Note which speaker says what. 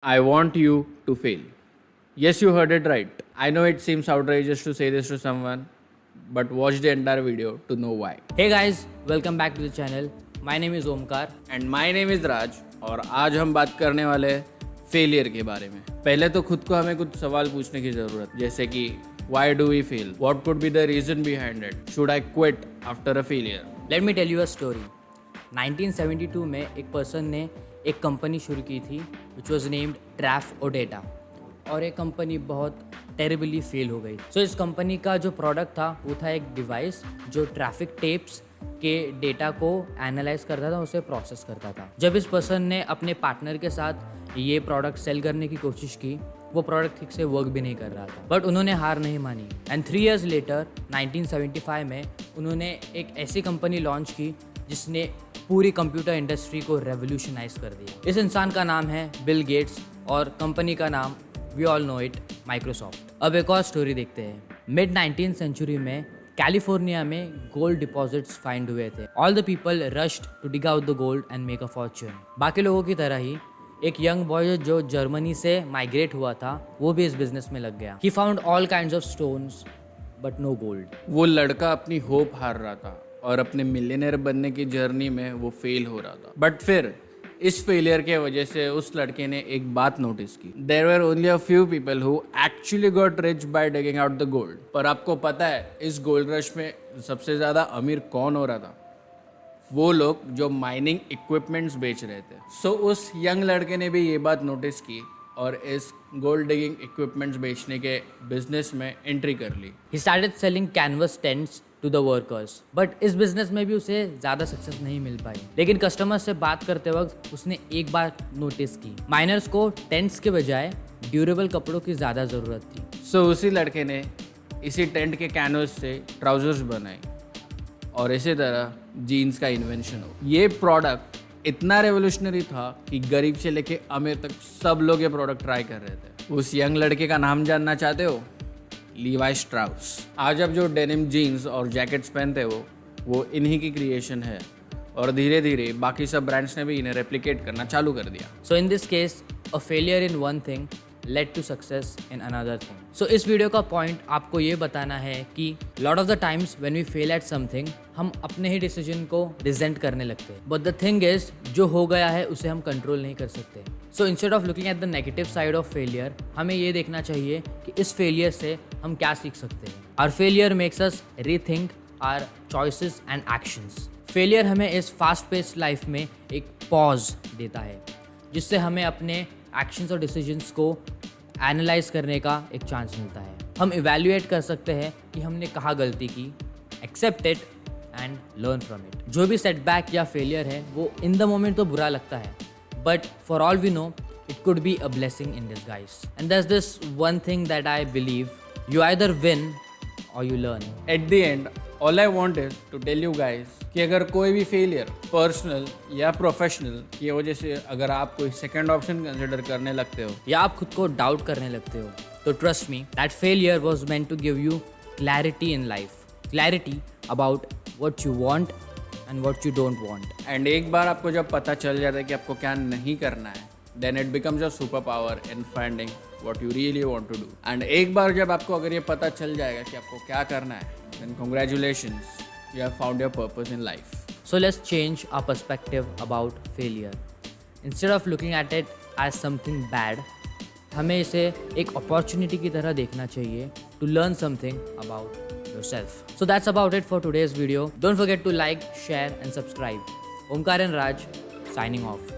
Speaker 1: I want you to fail. Yes, you heard it right. I know it seems outrageous to say this to someone, but watch the entire video to know why.
Speaker 2: Hey guys, welcome back to the channel. My name is Omkar.
Speaker 1: And my name is Raj और आज हम बात करने वाले हैं failure के बारे में। पहले तो खुद को हमें कुछ सवाल पूछने की जरूरत, जैसे कि why do we fail, what could be the reason behind it, should I quit after a failure.
Speaker 2: Let me tell you a story. 1972 में एक पर्सन ने एक कंपनी शुरू की थी which was named ट्रैफ ओडेटा और ये कंपनी बहुत टेरिबली फेल हो गई। सो इस कंपनी का जो प्रोडक्ट था वो था एक डिवाइस जो ट्रैफिक टेप्स के डेटा को एनालाइज करता था, उसे प्रोसेस करता था। जब इस पर्सन ने अपने पार्टनर के साथ ये प्रोडक्ट सेल करने की कोशिश की, वो प्रोडक्ट ठीक से वर्क भी नहीं कर रहा था, बट उन्होंने हार नहीं मानी एंड 3 years लेटर 1975 में उन्होंने एक ऐसी कंपनी लॉन्च की जिसने पूरी कंप्यूटर इंडस्ट्री को रेवोल्यूशनाइज कर दिया। इस इंसान का नाम है बिल गेट्स और कंपनी का नाम we all know it, Microsoft. अब एक और स्टोरी देखते हैं। मिड 19th सेंचुरी में कैलिफोर्निया में गोल्ड डिपॉजिट्स फाइंड हुए थे। All the people rushed to dig out the gold and make a fortune. बाकी लोगों की तरह ही एक यंग बॉय जो जर्मनी से माइग्रेट हुआ था, वो भी इस बिजनेस में लग गया। He found all kinds of stones but no gold.
Speaker 1: वो लड़का अपनी होप हार रहा था और अपने मिलियनर बनने की जर्नी में वो फेल हो रहा था। बट फिर इस फेलियर के वजह से उस लड़के ने एक बात नोटिस की, there were only a few people who actually got rich by digging out the gold. पर आपको पता है इस गोल्ड रश में सबसे ज़्यादा अमीर कौन हो रहा था? वो लोग जो माइनिंग इक्विपमेंट्स बेच रहे थे। सो उस यंग लड़के ने भी ये बात नोटिस की और इस गोल्ड डिगिंग इक्विपमेंट्स बेचने के बिजनेस में एंट्री कर ली।
Speaker 2: He started selling canvas tents to the workers, but इस बिजनेस में भी उसे ज़्यादा सक्सेस नहीं मिल पाई। लेकिन कस्टमर्स से बात करते वक्त उसने एक बात नोटिस की, माइनर्स को टेंट्स के बजाय ड्यूरेबल कपड़ों की ज़्यादा ज़रूरत थी।
Speaker 1: सो उसी लड़के ने इसी टेंट के कैनवस से ट्राउजर्स बनाए और इसी तरह जीन्स का इन्वेंशन हो। ये प्रोडक्ट इतना रेवोल्यूशनरी था कि गरीब से लेके अमीर तक सब लोग ये प्रोडक्ट ट्राई कर रहे थे। उस यंग लड़के का नाम जानना चाहते हो? लीवाई स्ट्राउस। आज अब जो डेनिम जीन्स और जैकेट्स पहनते हो वो इन्हीं की क्रिएशन है और धीरे धीरे बाकी सब ब्रांड्स ने भी इन्हें रेप्लिकेट करना चालू कर दिया।
Speaker 2: So in this case a failure in one thing led to success in another thing. So इस वीडियो का पॉइंट आपको ये बताना है कि lot of the times when we fail at something हम अपने ही डिसीजन को रिजेंट करने लगते हैं, बट द थिंग इज जो हो गया है उसे हम कंट्रोल नहीं कर सकते। So instead of looking at the negative side of failure, हमें ये देखना चाहिए कि इस फेलियर से हम क्या सीख सकते हैं। Our failure makes us rethink our choices and actions. Failure हमें इस फास्ट पेस्ड लाइफ में एक पॉज देता है जिससे हमें अपने एक्शंस और डिसीजंस को एनालाइज करने का एक चांस मिलता है। हम इवैल्यूएट कर सकते हैं कि हमने कहाँ गलती की, accept it and learn from it. जो भी सेटबैक या फेलियर है वो इन द मोमेंट तो बुरा लगता है, but for all we know it could be a blessing in disguise. And that's this one thing that I believe, you either win or you learn.
Speaker 1: At the end all I want is to tell you guys कि अगर कोई भी failure personal या professional की वजह से अगर आप कोई सेकंड ऑप्शन कंसिडर करने लगते हो
Speaker 2: या आप खुद को डाउट करने लगते हो, तो trust me that failure was meant to give you clarity in life, clarity about what you want and what you don't want.
Speaker 1: And एक बार आपको जब पता चल जाता है कि आपको क्या नहीं करना है, then it becomes a super power in finding what you really want to do. And एक बार जब आपको अगर ये पता चल जाएगा कि आपको क्या करना है, then congratulations, you have found your purpose in life.
Speaker 2: So let's change our perspective about failure. Instead of looking at it as something bad, हमें इसे एक अपॉर्चुनिटी की तरह देखना चाहिए to learn something about yourself. So that's about it for today's video. Don't forget to like, share and subscribe. Omkar and Raj signing off.